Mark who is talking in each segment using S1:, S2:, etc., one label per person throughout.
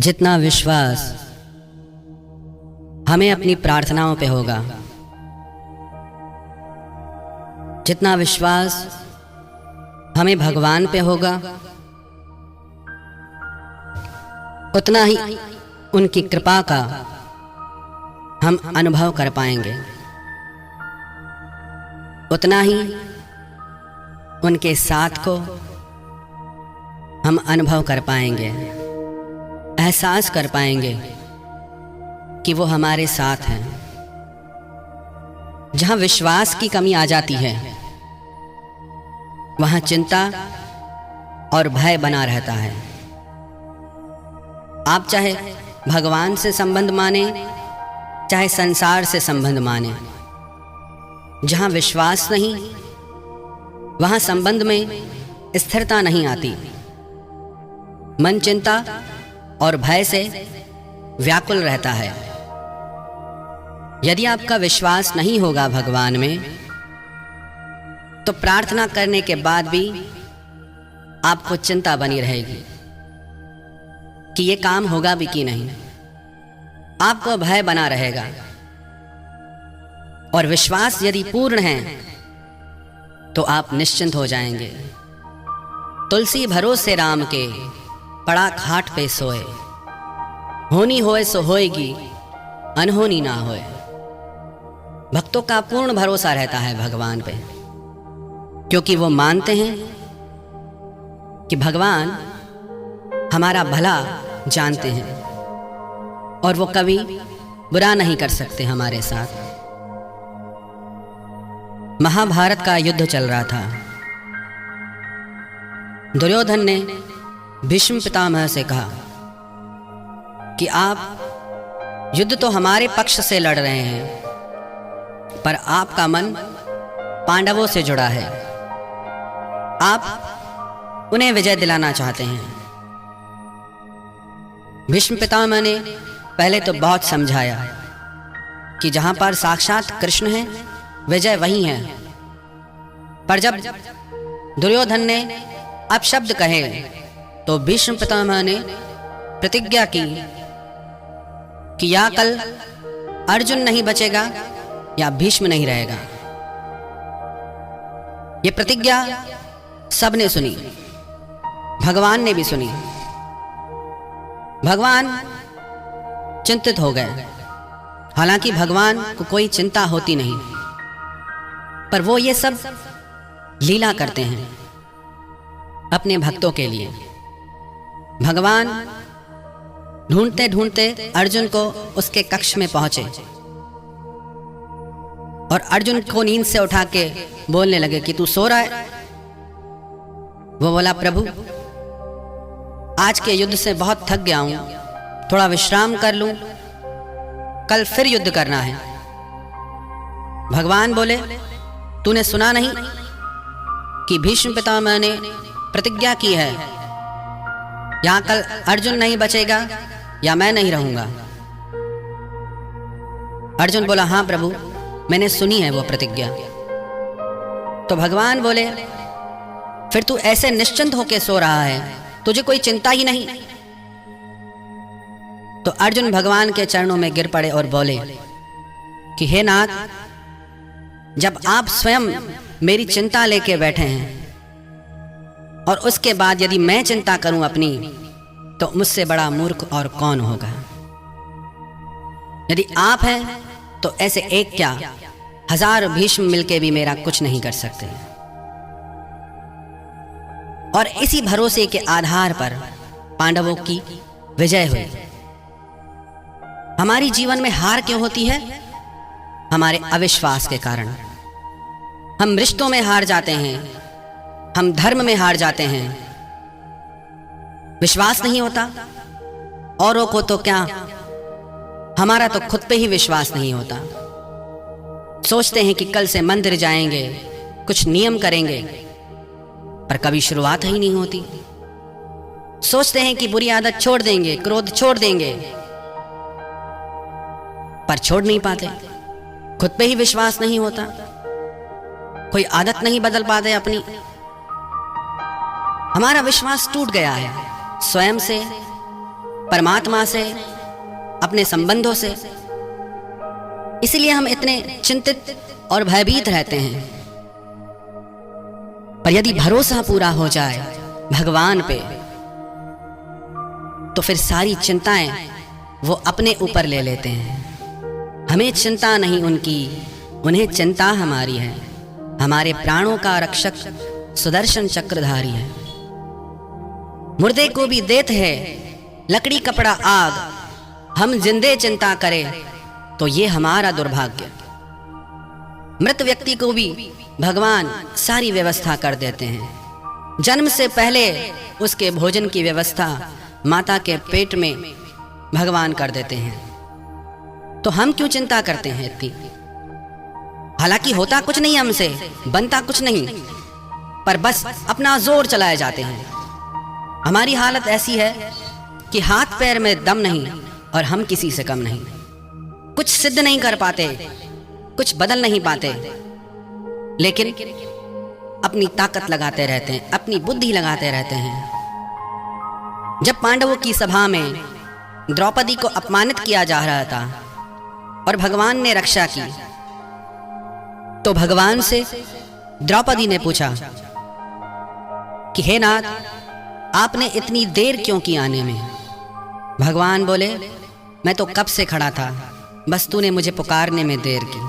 S1: जितना विश्वास हमें अपनी प्रार्थनाओं पे होगा, जितना विश्वास हमें भगवान पे होगा, उतना ही उनकी कृपा का हम अनुभव कर पाएंगे, उतना ही उनके साथ को हम अनुभव कर पाएंगे, एहसास कर पाएंगे कि वो हमारे साथ हैं। जहाँ विश्वास की कमी आ जाती है वहाँ चिंता और भय बना रहता है। आप चाहे भगवान से संबंध माने, चाहे संसार से संबंध माने, जहाँ विश्वास नहीं वहाँ संबंध में स्थिरता नहीं आती। मन चिंता और भय से व्याकुल रहता है। यदि आपका विश्वास नहीं होगा भगवान में, तो प्रार्थना करने के बाद भी आपको चिंता बनी रहेगी कि ये काम होगा भी कि नहीं। आपको भय बना रहेगा। और विश्वास यदि पूर्ण है तो आप निश्चिंत हो जाएंगे। तुलसी भरोसे राम के, पड़ा खाट पे सोए, होनी होए सो होएगी, अनहोनी ना होए। भक्तों का पूर्ण भरोसा रहता है भगवान पे, क्योंकि वो मानते हैं कि भगवान हमारा भला जानते हैं और वो कभी बुरा नहीं कर सकते हमारे साथ। महाभारत का युद्ध चल रहा था। दुर्योधन ने भीष्म पितामह से कहा कि आप युद्ध तो हमारे पक्ष से लड़ रहे हैं, पर आपका मन पांडवों से जुड़ा है। आप उन्हें विजय दिलाना चाहते हैं। भीष्म पितामह ने पहले तो बहुत समझाया कि जहां पर साक्षात कृष्ण है, विजय वही है। पर जब दुर्योधन ने अपशब्द कहे तो भीष्म पितामह ने प्रतिज्ञा की कि या कल अर्जुन नहीं बचेगा या भीष्म नहीं रहेगा। ये प्रतिज्ञा सबने सुनी, भगवान ने भी सुनी। भगवान चिंतित हो गए। हालांकि भगवान को कोई चिंता होती नहीं, पर वो ये सब लीला करते हैं अपने भक्तों के लिए। भगवान ढूंढते ढूंढते अर्जुन को उसके कक्ष में पहुंचे और अर्जुन को नींद से उठा के बोलने लगे कि तू सो रहा है। वो बोला, प्रभु आज के युद्ध से बहुत थक गया हूं, थोड़ा विश्राम कर लूं, कल फिर युद्ध करना है। भगवान बोले, तूने सुना नहीं कि भीष्म पितामह ने प्रतिज्ञा की है, यहां कल अर्जुन नहीं बचेगा या मैं नहीं रहूंगा। अर्जुन बोला, हां प्रभु, मैंने सुनी है वो प्रतिज्ञा। तो भगवान बोले, फिर तू ऐसे निश्चिंत होकर सो रहा है, तुझे कोई चिंता ही नहीं। तो अर्जुन भगवान के चरणों में गिर पड़े और बोले कि हे नाथ, जब आप स्वयं मेरी चिंता लेके बैठे हैं और उसके बाद यदि मैं चिंता करूं अपनी, तो मुझसे बड़ा मूर्ख और कौन होगा। यदि आप हैं तो ऐसे एक क्या 1000 भीष्म मिलके भी मेरा कुछ नहीं कर सकते। और इसी भरोसे के आधार पर पांडवों की विजय हुई। हमारी जीवन में हार क्यों होती है? हमारे अविश्वास के कारण। हम रिश्तों में हार जाते हैं, हम धर्म में हार जाते हैं। विश्वास नहीं होता। औरों को तो क्या, हमारा तो खुद पे ही विश्वास नहीं होता। सोचते हैं कि कल से मंदिर जाएंगे, कुछ नियम करेंगे, पर कभी शुरुआत ही नहीं होती। सोचते हैं कि बुरी आदत छोड़ देंगे, क्रोध छोड़ देंगे, पर छोड़ नहीं पाते। खुद पे ही विश्वास नहीं होता, कोई आदत नहीं बदल पाते अपनी। हमारा विश्वास टूट गया है स्वयं से परमात्मा से, अपने संबंधों से। इसलिए हम इतने चिंतित और भयभीत रहते हैं। पर यदि भरोसा पूरा हो जाए भगवान पे, तो फिर सारी चिंताएं वो अपने ऊपर ले लेते हैं। हमें चिंता नहीं उनकी, उन्हें चिंता हमारी है। हमारे प्राणों का रक्षक सुदर्शन चक्रधारी है। मुर्दे को भी देत है लकड़ी कपड़ा आग, हम जिंदे चिंता करें तो ये हमारा दुर्भाग्य। मृत व्यक्ति को भी भगवान सारी व्यवस्था कर देते हैं। जन्म से पहले उसके भोजन की व्यवस्था माता के पेट में भगवान कर देते हैं। तो हम क्यों चिंता करते हैं इतनी? हालांकि होता कुछ नहीं हमसे, बनता कुछ नहीं, पर बस अपना जोर चलाए जाते हैं। हमारी हालत ऐसी है कि हाथ पैर में दम नहीं और हम किसी से कम नहीं। कुछ सिद्ध नहीं कर पाते, कुछ बदल नहीं पाते, लेकिन अपनी ताकत लगाते रहते हैं, अपनी बुद्धि लगाते रहते हैं। जब पांडवों की सभा में द्रौपदी को अपमानित किया जा रहा था और भगवान ने रक्षा की, तो भगवान से द्रौपदी ने पूछा कि हे नाथ, आपने इतनी देर क्यों की आने में? भगवान बोले, मैं तो कब से खड़ा था, बस तूने मुझे पुकारने में देर की।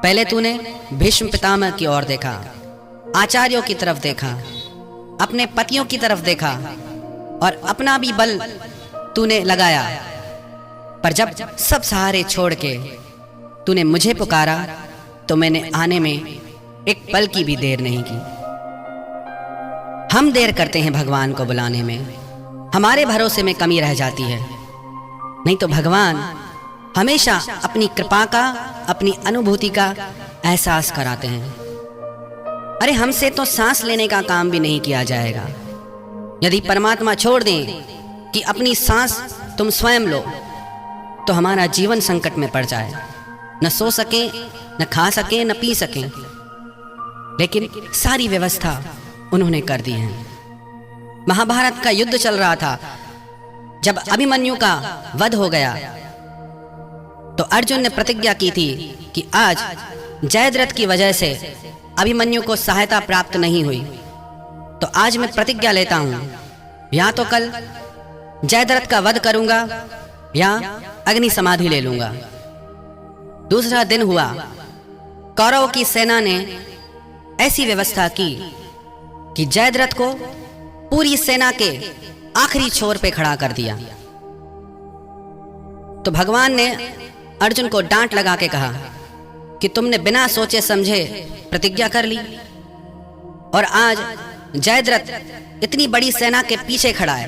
S1: पहले तूने भीष्म पितामह की ओर देखा, आचार्यों की तरफ देखा, अपने पतियों की तरफ देखा और अपना भी बल तूने लगाया। पर जब सब सहारे छोड़ के तूने मुझे पुकारा तो मैंने आने में एक पल की भी देर नहीं की। हम देर करते हैं भगवान को बुलाने में, हमारे भरोसे में कमी रह जाती है। नहीं तो भगवान हमेशा अपनी कृपा का, अपनी अनुभूति का एहसास कराते हैं। अरे हमसे तो सांस लेने का काम भी नहीं किया जाएगा। यदि परमात्मा छोड़ दें कि अपनी सांस तुम स्वयं लो, तो हमारा जीवन संकट में पड़ जाए। न सो सके, न खा सके, न पी सके, लेकिन सारी व्यवस्था उन्होंने कर दी है। महाभारत का युद्ध चल रहा था। जब अभिमन्यु का वध हो गया तो अर्जुन ने प्रतिज्ञा की थी कि आज जयद्रथ की वजह से अभिमन्यु को सहायता प्राप्त नहीं हुई, तो आज मैं प्रतिज्ञा लेता हूं, या तो कल जयद्रथ का वध करूंगा या अग्नि समाधि ले लूंगा। दूसरा दिन हुआ, कौरवों की सेना ने ऐसी व्यवस्था की कि जयद्रथ को पूरी सेना के आखिरी छोर पे खड़ा कर दिया। तो भगवान ने अर्जुन को डांट लगा के कहा कि तुमने बिना सोचे समझे प्रतिज्ञा कर ली और आज जयद्रथ इतनी बड़ी सेना के पीछे खड़ा है।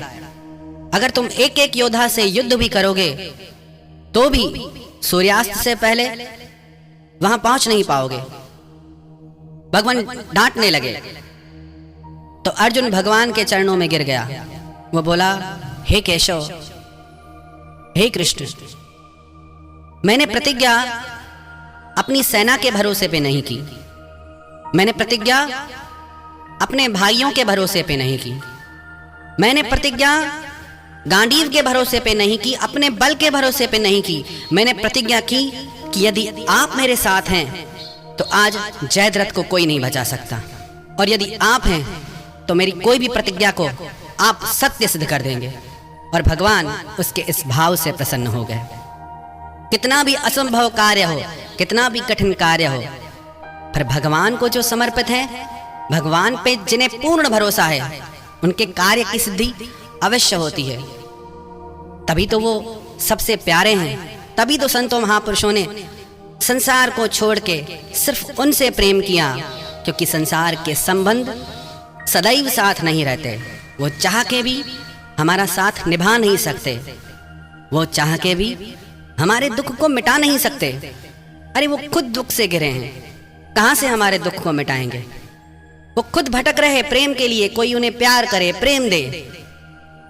S1: अगर तुम एक एक योद्धा से युद्ध भी करोगे तो भी सूर्यास्त से पहले वहां पहुंच नहीं पाओगे। भगवान डांटने लगे तो अर्जुन भगवान के चरणों में गिर गया। वो बोला, हे केशव, हे कृष्ण, मैंने प्रतिज्ञा अपनी सेना के भरोसे पे नहीं की, मैंने प्रतिज्ञा अपने भाइयों के भरोसे पे नहीं की, मैंने प्रतिज्ञा गांडीव के भरोसे पे नहीं की, अपने बल के भरोसे पे नहीं की। मैंने प्रतिज्ञा की कि यदि आप मेरे साथ हैं तो आज जयद्रथ को कोई नहीं बचा सकता, और यदि आप हैं तो मेरी कोई भी प्रतिज्ञा को आप सत्य सिद्ध कर देंगे। और भगवान उसके इस भाव से प्रसन्न हो गए। कितना भी असंभव कार्य हो, कितना भी कठिन कार्य हो, पर भगवान को जो समर्पित है, भगवान पे जिन्हें पूर्ण भरोसा है, उनके कार्य की सिद्धि अवश्य होती है। तभी तो वो सबसे प्यारे हैं। तभी तो संतों महापुरुषों ने संसार को छोड़ के सिर्फ उनसे प्रेम किया, क्योंकि संसार के संबंध सदैव साथ नहीं रहते। वो चाह के भी हमारा साथ निभा नहीं सकते, वो चाह के भी हमारे दुख को मिटा नहीं सकते। अरे वो खुद दुख से घिरे हैं, कहां से हमारे दुख को मिटाएंगे? वो खुद भटक रहे प्रेम के लिए, कोई उन्हें प्यार करे, प्रेम दे।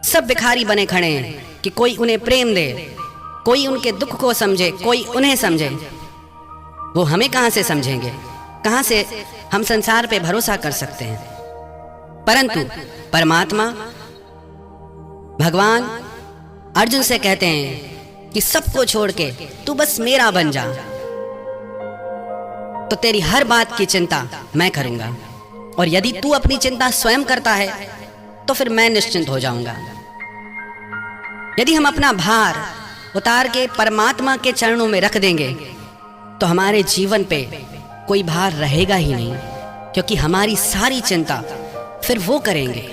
S1: सब भिखारी बने खड़े हैं कि कोई उन्हें प्रेम दे, कोई उनके दुख को समझे, कोई उन्हें समझे। वो हमें कहां से समझेंगे? कहां से हम संसार पे भरोसा कर सकते हैं? परंतु परमात्मा भगवान अर्जुन से कहते हैं कि सबको छोड़ के तू बस मेरा बन जा, तो तेरी हर बात की चिंता मैं करूंगा, और यदि तू अपनी चिंता स्वयं करता है तो फिर मैं निश्चिंत हो जाऊंगा। यदि हम अपना भार उतार के परमात्मा के चरणों में रख देंगे तो हमारे जीवन पे कोई भार रहेगा ही नहीं, क्योंकि हमारी सारी चिंता फिर वो करेंगे